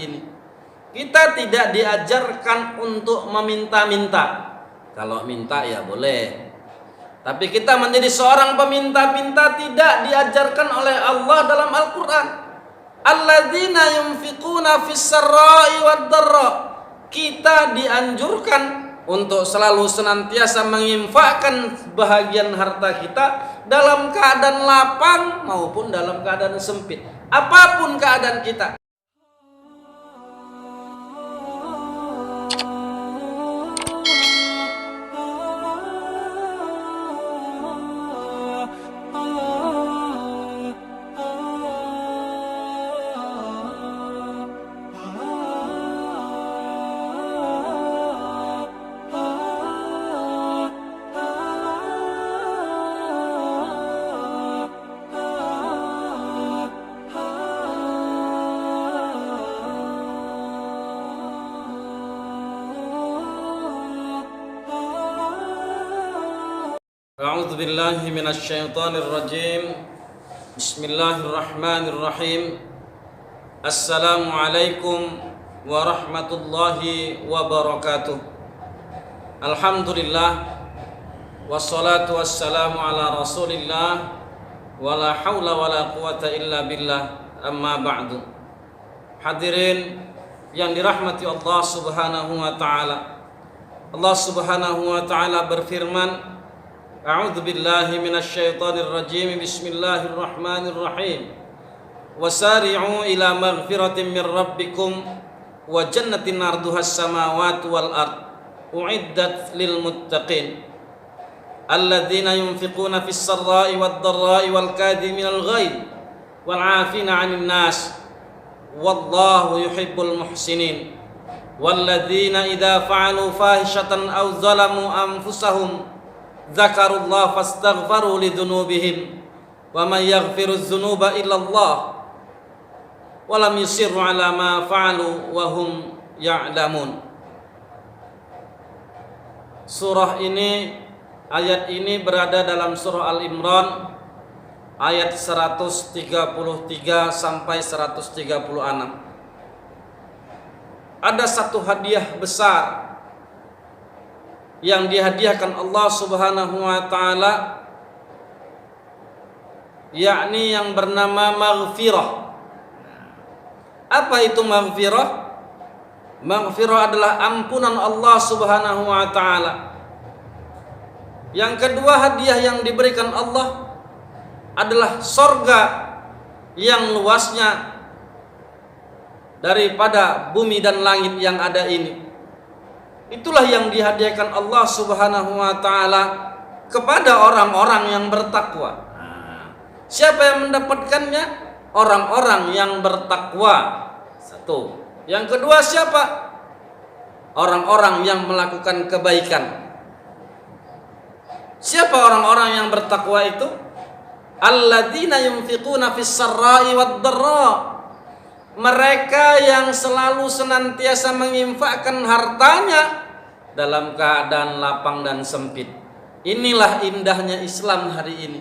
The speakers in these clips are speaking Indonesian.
ini. Kita tidak diajarkan untuk meminta-minta. Kalau minta ya boleh, tapi kita menjadi seorang peminta-minta tidak diajarkan oleh Allah dalam Al-Quran. Alladzina yunfiquna fis sarra'i wad dharra. Kita dianjurkan untuk selalu senantiasa menginfakkan bahagian harta kita dalam keadaan lapang maupun dalam keadaan sempit. Apapun keadaan kita. A'udzu billahi minasy syaithanir rajim. Bismillahirrahmanirrahim. Assalamualaikum warahmatullahi wabarakatuh. Alhamdulillah wassalatu wassalamu ala Rasulillah wala haula wala quwata illa billah, amma ba'du. Hadirin yang dirahmati Allah Subhanahu wa taala. Allah Subhanahu wa taala berfirman, A'udzu billahi minasy syaithanir rajim. Bismillahirrahmanirrahim. Wasari'u ila maghfiratin min rabbikum wa jannatin 'arduhas samawati wal ard u'iddat lil muttaqin alladzina yunfiquna fis sarra'i wad dharra'i wal kadhiminal ghaidh wal 'afina 'anil nas wallahu yuhibbul muhsinin walladzina idza fa'alu fahishatan aw zalamu anfusahum Zakarullah fastaghfaru lidzunubihim wa man yaghfiruz dzunuba illallah wa lam yusirru ala ma fa'alu wa hum ya'lamun. Surah ini, ayat ini berada dalam surah Al-Imran ayat 133 sampai 136. Ada satu hadiah besar yang dihadiahkan Allah Subhanahu wa taala, yakni yang bernama maghfirah. Apa itu maghfirah? Maghfirah adalah ampunan Allah Subhanahu wa taala. Yang kedua, hadiah yang diberikan Allah adalah sorga yang luasnya daripada bumi dan langit yang ada ini. Itulah yang dihadiahkan Allah Subhanahu wa taala kepada orang-orang yang bertakwa. Siapa yang mendapatkannya? Orang-orang yang bertakwa. Satu. Yang kedua siapa? Orang-orang yang melakukan kebaikan. Siapa orang-orang yang bertakwa itu? Alladzina yunfiquna fis sarra'i wad dharra. Mereka yang selalu senantiasa menginfakkan hartanya dalam keadaan lapang dan sempit. Inilah indahnya Islam hari ini.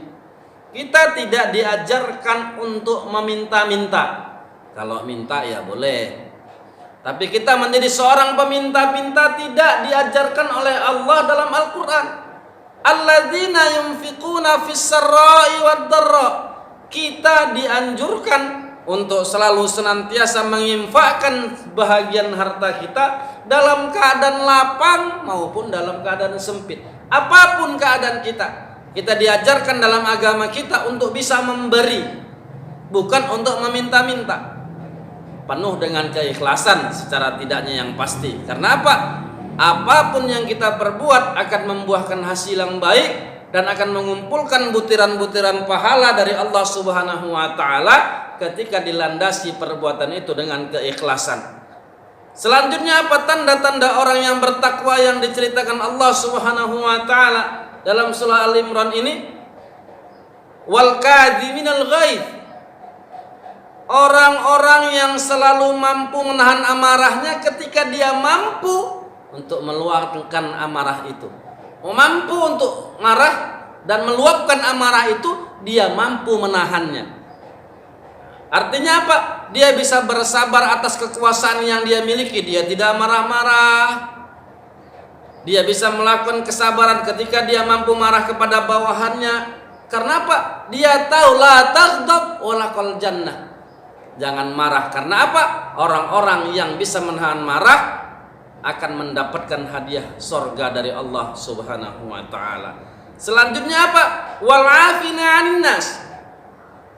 Kita tidak diajarkan untuk meminta-minta. Kalau minta ya boleh, tapi kita menjadi seorang peminta-minta tidak diajarkan oleh Allah dalam Al-Quran. Alladzina yunfiquna fis sarra'i wad dharra. Kita dianjurkan untuk selalu senantiasa menginfakkan bahagian harta kita dalam keadaan lapang maupun dalam keadaan sempit. Apapun keadaan kita, kita diajarkan dalam agama kita untuk bisa memberi, bukan untuk meminta-minta. Penuh dengan keikhlasan secara tidaknya yang pasti. Karena apa? Apapun yang kita perbuat akan membuahkan hasil yang baik dan akan mengumpulkan butiran-butiran pahala dari Allah Subhanahu wa taala ketika dilandasi perbuatan itu dengan keikhlasan. Selanjutnya apa tanda-tanda orang yang bertakwa yang diceritakan Allah Subhanahu wa taala dalam surah Al-Imran ini? Wal kadhiminal ghaidh. Orang-orang yang selalu mampu menahan amarahnya ketika dia mampu untuk meluapkan amarah itu. Mampu untuk marah dan meluapkan amarah itu, dia mampu menahannya. Artinya apa? Dia bisa bersabar atas kekuasaan yang dia miliki. Dia tidak marah-marah. Dia bisa melakukan kesabaran ketika dia mampu marah kepada bawahannya. Karena apa? Dia tahu la taghdab walakal jannah. Jangan marah. Karena apa? Orang-orang yang bisa menahan marah akan mendapatkan hadiah surga dari Allah Subhanahu wa taala. Selanjutnya apa? Wal 'afina 'anil nas.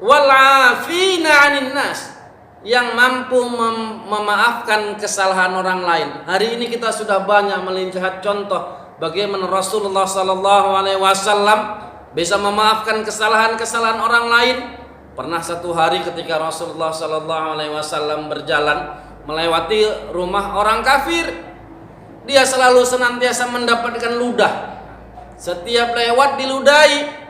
Wal 'afina 'anil nas, yang mampu memaafkan kesalahan orang lain. Hari ini kita sudah banyak melihat contoh bagaimana Rasulullah sallallahu alaihi wasallam bisa memaafkan kesalahan-kesalahan orang lain. Pernah satu hari ketika Rasulullah sallallahu alaihi wasallam berjalan melewati rumah orang kafir, dia selalu senantiasa mendapatkan ludah. Setiap lewat diludahi.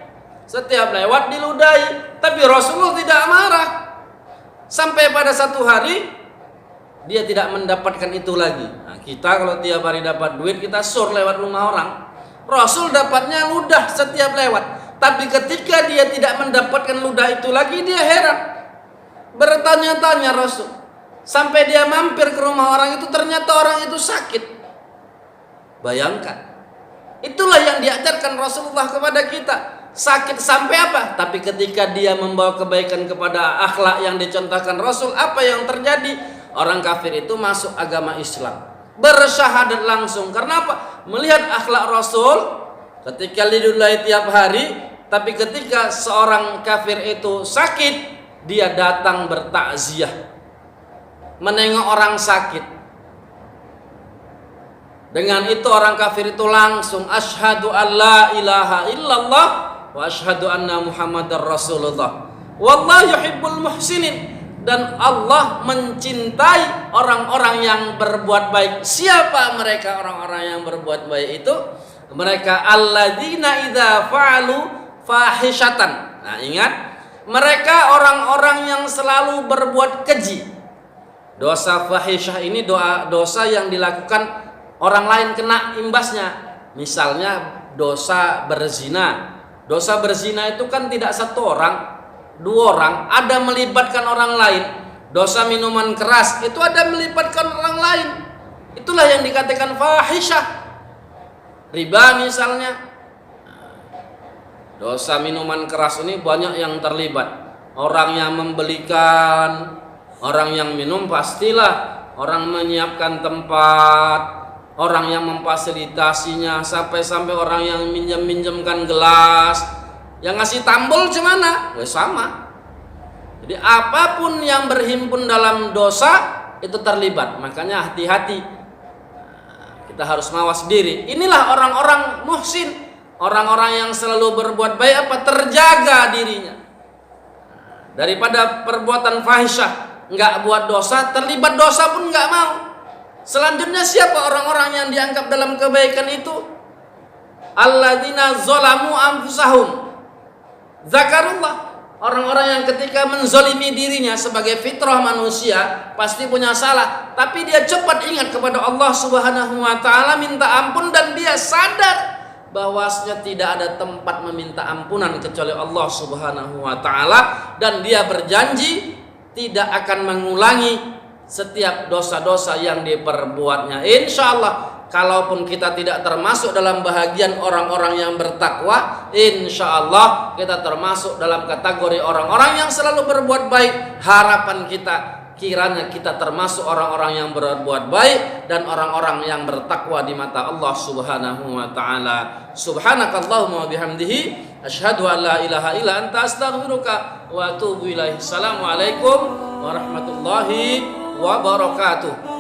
Tapi Rasulullah tidak marah. Sampai pada satu hari dia tidak mendapatkan itu lagi. Nah, kita kalau tiap hari dapat duit, kita sur lewat rumah orang. Rasul dapatnya ludah setiap lewat. Tapi ketika dia tidak mendapatkan ludah itu lagi, dia heran. Bertanya-tanya Rasul. Sampai dia mampir ke rumah orang itu, ternyata orang itu sakit. Bayangkan. Itulah yang diajarkan Rasulullah kepada kita. Sakit sampai apa? Tapi ketika dia membawa kebaikan kepada akhlak yang dicontohkan Rasul, apa yang terjadi? Orang kafir itu masuk agama Islam, bersyahadat langsung. Karena apa? Melihat akhlak Rasul ketika diludahi tiap hari. Tapi ketika seorang kafir itu sakit, dia datang bertakziah, menengok orang sakit. Dengan itu orang kafir itu langsung asyhadu alla ilaha illallah wa asyhadu anna Muhammadar Rasulullah. Wallahu yuhibbul muhsinin. Dan Allah mencintai orang-orang yang berbuat baik. Siapa mereka orang-orang yang berbuat baik itu? Mereka alladzina idza fa'alu fahishatan. Nah, ingat, mereka orang-orang yang selalu berbuat keji. Dosa fahisyah ini dosa yang dilakukan orang lain kena imbasnya. Misalnya dosa berzina. Dosa berzina itu kan tidak satu orang, dua orang, ada melibatkan orang lain. Dosa minuman keras itu ada melibatkan orang lain. Itulah yang dikatakan fahisyah. Riba misalnya. Dosa minuman keras ini banyak yang terlibat. Orang yang membelikan, orang yang minum pastilah, orang menyiapkan tempat, orang yang memfasilitasinya, sampai-sampai orang yang minjamkan gelas, yang ngasih tambol gimana? Sama. Jadi apapun yang berhimpun dalam dosa itu terlibat. Makanya hati-hati. Kita harus mawas diri. Inilah orang-orang muhsin, orang-orang yang selalu berbuat baik, terjaga dirinya daripada perbuatan fahisyah. Nggak buat dosa, terlibat dosa pun nggak mau. Selanjutnya siapa orang-orang yang dianggap dalam kebaikan itu? Alladzina zalamu anfusahum zakarullah. Orang-orang yang ketika menzalimi dirinya, sebagai fitrah manusia pasti punya salah, tapi dia cepat ingat kepada Allah Subhanahu wa taala, minta ampun, dan dia sadar bahwasanya tidak ada tempat meminta ampunan kecuali Allah Subhanahu wa taala, dan dia berjanji tidak akan mengulangi setiap dosa-dosa yang diperbuatnya. Insya Allah, kalaupun kita tidak termasuk dalam bahagian orang-orang yang bertakwa, insya Allah kita termasuk dalam kategori orang-orang yang selalu berbuat baik. Harapan kita, kiranya kita termasuk orang-orang yang berbuat baik dan orang-orang yang bertakwa di mata Allah Subhanahu wa taala. Subhanakallahumma wa bihamdihi asyhadu an la ilaha illa anta astaghfiruka wa atubu ilaik. Assalamualaikum warahmatullahi wabarakatuh.